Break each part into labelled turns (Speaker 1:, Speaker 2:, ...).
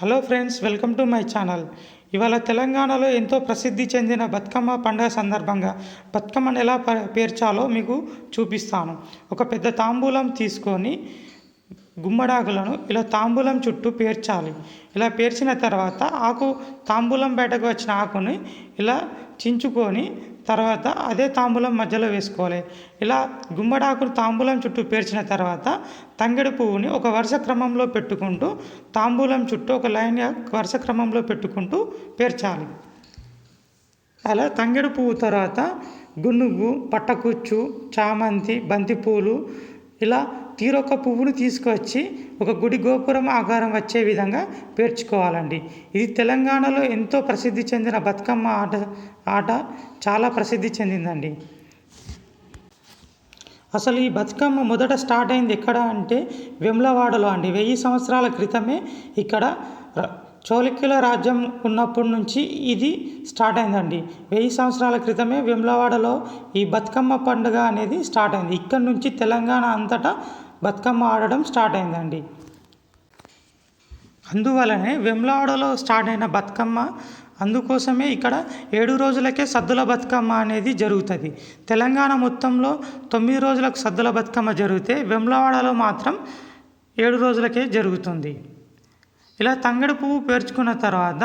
Speaker 1: Hello friends, welcome to my channel. ఇవాళ తెలంగాణలో ఎంతో ప్రసిద్ధి చెందిన బతుకమ్మ పండుగ సందర్భంగా బతుకమ్మను ఎలా పేర్చాలో మీకు చూపిస్తాను. ఒక పెద్ద తాంబూలం తీసుకొని గుమ్మడాకులను ఇలా తాంబూలం చుట్టూ పేర్చాలి. ఇలా పేర్చిన తర్వాత తాంబూలం బయటకు వచ్చిన ఆకుని ఇలా చించుకొని తర్వాత అదే తాంబూలం మధ్యలో వేసుకోవాలి. ఇలా గుమ్మడాకును తాంబూలం చుట్టూ పేర్చిన తర్వాత తంగెడు పువ్వుని ఒక వరుస క్రమంలో పెట్టుకుంటూ తాంబూలం చుట్టూ ఒక లైన్గా వరుస క్రమంలో పెట్టుకుంటూ పేర్చాలి. అలా తంగెడు పువ్వు తర్వాత గునుగు, పట్టకుచ్చు, చామంతి, బంతిపూలు ఇలా తీరొక్క పువ్వును తీసుకొచ్చి ఒక గుడి గోపురం ఆకారం వచ్చే విధంగా పేర్చుకోవాలండి. ఇది తెలంగాణలో ఎంతో ప్రసిద్ధి చెందిన బతుకమ్మ ఆట చాలా ప్రసిద్ధి చెందిందండి. అసలు ఈ బతుకమ్మ మొదట స్టార్ట్ అయింది ఎక్కడ అంటే వేములవాడలో అండి. 1000 సంవత్సరాల క్రితమే ఇక్కడ చోళిక్యుల రాజ్యం ఉన్నప్పటి నుంచి ఇది స్టార్ట్ అయిందండి. 1000 సంవత్సరాల క్రితమే వేములవాడలో ఈ బతుకమ్మ పండుగ అనేది స్టార్ట్ అయింది. ఇక్కడ నుంచి తెలంగాణ అంతటా బతుకమ్మ ఆడడం స్టార్ట్ అయిందండి. అందువలనే వేములవాడలో స్టార్ట్ అయిన బతుకమ్మ అందుకోసమే ఇక్కడ 7 రోజులకే సద్దుల బతుకమ్మ అనేది జరుగుతుంది. తెలంగాణ మొత్తంలో 9 రోజులకు సద్దుల బతుకమ్మ జరిగితే వేములవాడలో మాత్రం 7 రోజులకే జరుగుతుంది. ఇలా తంగెడు పువ్వు పేర్చుకున్న తర్వాత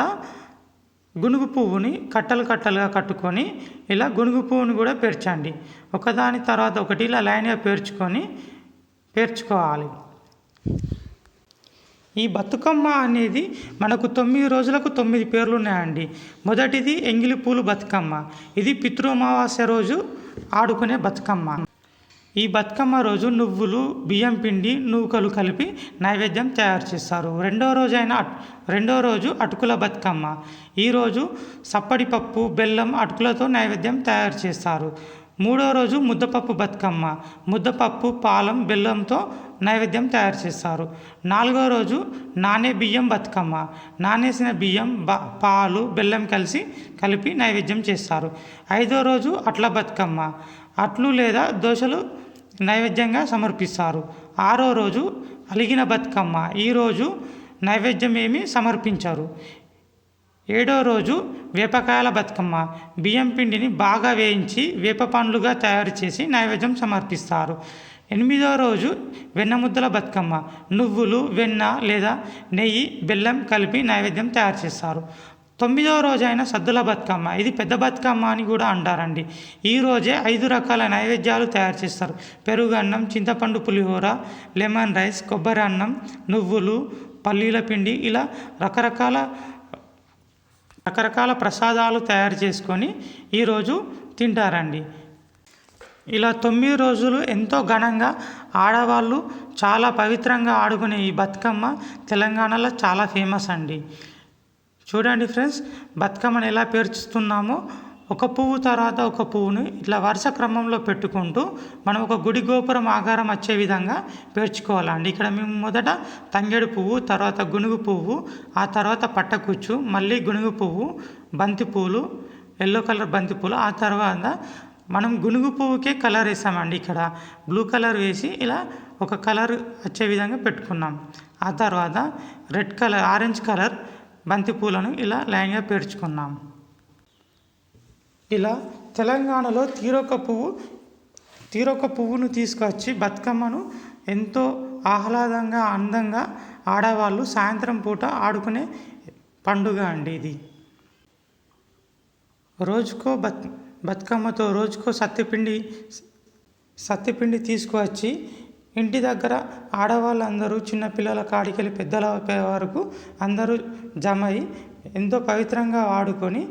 Speaker 1: గునుగు పువ్వుని కట్టలుగా కట్టుకొని ఇలా గునుగు పువ్వుని కూడా పేర్చండి. ఒకదాని తర్వాత ఒకటి ఇలా లైన్గా పేర్చుకోవాలి. ఈ బతుకమ్మ అనేది మనకు 9 రోజులకు 9 పేర్లు ఉన్నాయండి. మొదటిది ఎంగిలి పూలు బతుకమ్మ. ఇది పితృ అమావాస్య రోజు ఆడుకునే బతుకమ్మ. ఈ బతుకమ్మ రోజు నువ్వులు, బియ్యం పిండి, నూకలు కలిపి నైవేద్యం తయారు చేస్తారు. రెండో రోజు అటుకుల బతుకమ్మ. ఈరోజు సప్పడి పప్పు, బెల్లం, అటుకులతో నైవేద్యం తయారు చేస్తారు. మూడో రోజు ముద్దపప్పు బతుకమ్మ. ముద్దపప్పు, పాలం, బెల్లంతో నైవేద్యం తయారు చేస్తారు. నాలుగో రోజు నానే బియ్యం బతుకమ్మ. నానేసిన బియ్యం, పాలు, బెల్లం కలిపి నైవేద్యం చేస్తారు. ఐదో రోజు అట్ల బతుకమ్మ. అట్లు లేదా దోశలు నైవేద్యంగా సమర్పిస్తారు. ఆరో రోజు అలిగిన బతుకమ్మ. ఈరోజు నైవేద్యం ఏమీ సమర్పించరు. ఏడో రోజు వేపకాయల బతుకమ్మ. బియ్యం పిండిని బాగా వేయించి వేప పండ్లుగా తయారు చేసి నైవేద్యం సమర్పిస్తారు. ఎనిమిదో రోజు వెన్నముద్దల బతుకమ్మ. నువ్వులు, వెన్న లేదా నెయ్యి, బెల్లం కలిపి నైవేద్యం తయారు చేస్తారు. 9వ రోజైన సద్దుల బతుకమ్మ. ఇది పెద్ద బతుకమ్మ అని కూడా అంటారండి. ఈరోజే 5 రకాల నైవేద్యాలు తయారు చేస్తారు. పెరుగన్నం, చింతపండు పులిహోర, లెమన్ రైస్, కొబ్బరి అన్నం, నువ్వులు, పల్లీల పిండి ఇలా రకరకాల ప్రసాదాలు తయారు చేసుకొని ఈరోజు తింటారండి. ఇలా 9 రోజులు ఎంతో ఘనంగా ఆడవాళ్ళు చాలా పవిత్రంగా ఆడుకునే ఈ బతుకమ్మ తెలంగాణలో చాలా ఫేమస్ అండి. చూడండి ఫ్రెండ్స్, బతుకమ్మను ఎలా పేర్చుతున్నామో ఒక పువ్వు తర్వాత ఒక పువ్వుని ఇట్లా వరుస క్రమంలో పెట్టుకుంటూ మనం ఒక గుడి గోపురం ఆకారం వచ్చే విధంగా పేర్చుకోవాలండి. ఇక్కడ మేము మొదట తంగెడు పువ్వు, తర్వాత గునుగు పువ్వు, ఆ తర్వాత పట్టకుచ్చు, మళ్ళీ గునుగు పువ్వు, బంతిపూలు, ఎల్లో కలర్ బంతిపూలు, ఆ తర్వాత మనం గునుగు పువ్వుకే కలర్ వేసామండి. ఇక్కడ బ్లూ కలర్ వేసి ఇలా ఒక కలర్ వచ్చే విధంగా పెట్టుకున్నాం. ఆ తర్వాత ఆరెంజ్ కలర్ బంతిపూలను ఇలా లైన్గా పేర్చుకున్నాం. ఇలా తెలంగాణలో తీరొక పువ్వును తీసుకొచ్చి బతుకమ్మను ఎంతో ఆహ్లాదంగా, అందంగా ఆడవాళ్ళు సాయంత్రం పూట ఆడుకునే పండుగ అండి ఇది. రోజుకో బతుకమ్మతో రోజుకో సత్తిపిండి తీసుకువచ్చి ఇంటి దగ్గర ఆడవాళ్ళందరూ చిన్నపిల్లల కాడికెళ్ళి పెద్దల వరకు అందరూ జమై ఎంతో పవిత్రంగా ఆడుకొని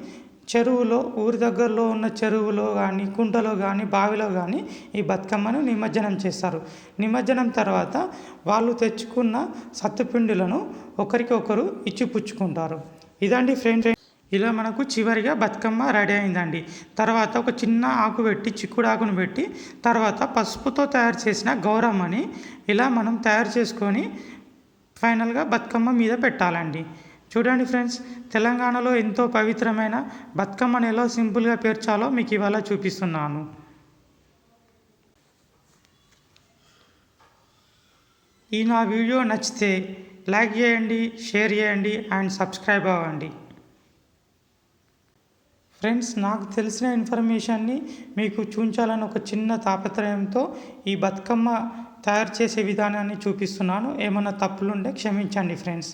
Speaker 1: చెరువులో, ఊరి దగ్గరలో ఉన్న చెరువులో కానీ, కుంటలో కానీ, బావిలో కానీ ఈ బతుకమ్మను నిమజ్జనం చేస్తారు. నిమజ్జనం తర్వాత వాళ్ళు తెచ్చుకున్న సత్తుపిండులను ఒకరికొకరు ఇచ్చిపుచ్చుకుంటారు. ఇదండి ఫ్రెండ్స్. ఇలా మనకు చివరిగా బతుకమ్మ రెడీ అయిందండి. తర్వాత ఒక చిన్న ఆకు పెట్టి, చిక్కుడు ఆకును పెట్టి, తర్వాత పసుపుతో తయారు చేసిన గౌరమ్మని ఇలా మనం తయారు చేసుకొని ఫైనల్గా బతుకమ్మ మీద పెట్టాలండి. చూడండి ఫ్రెండ్స్, తెలంగాణలో ఎంతో పవిత్రమైన బతుకమ్మను ఎలా సింపుల్గా పేర్చాలో మీకు ఇవాళ చూపిస్తున్నాను. ఈ నా వీడియో నచ్చితే లైక్ చేయండి, షేర్ చేయండి అండ్ సబ్స్క్రైబ్ అవ్వండి. ఫ్రెండ్స్, నాకు తెలిసిన ఇన్ఫర్మేషన్ని మీకు చూపించాలని ఒక చిన్న తాపత్రయంతో ఈ బతుకమ్మ తయారు చేసే విధానాన్ని చూపిస్తున్నాను. ఏమైనా తప్పులుంటే క్షమించండి ఫ్రెండ్స్.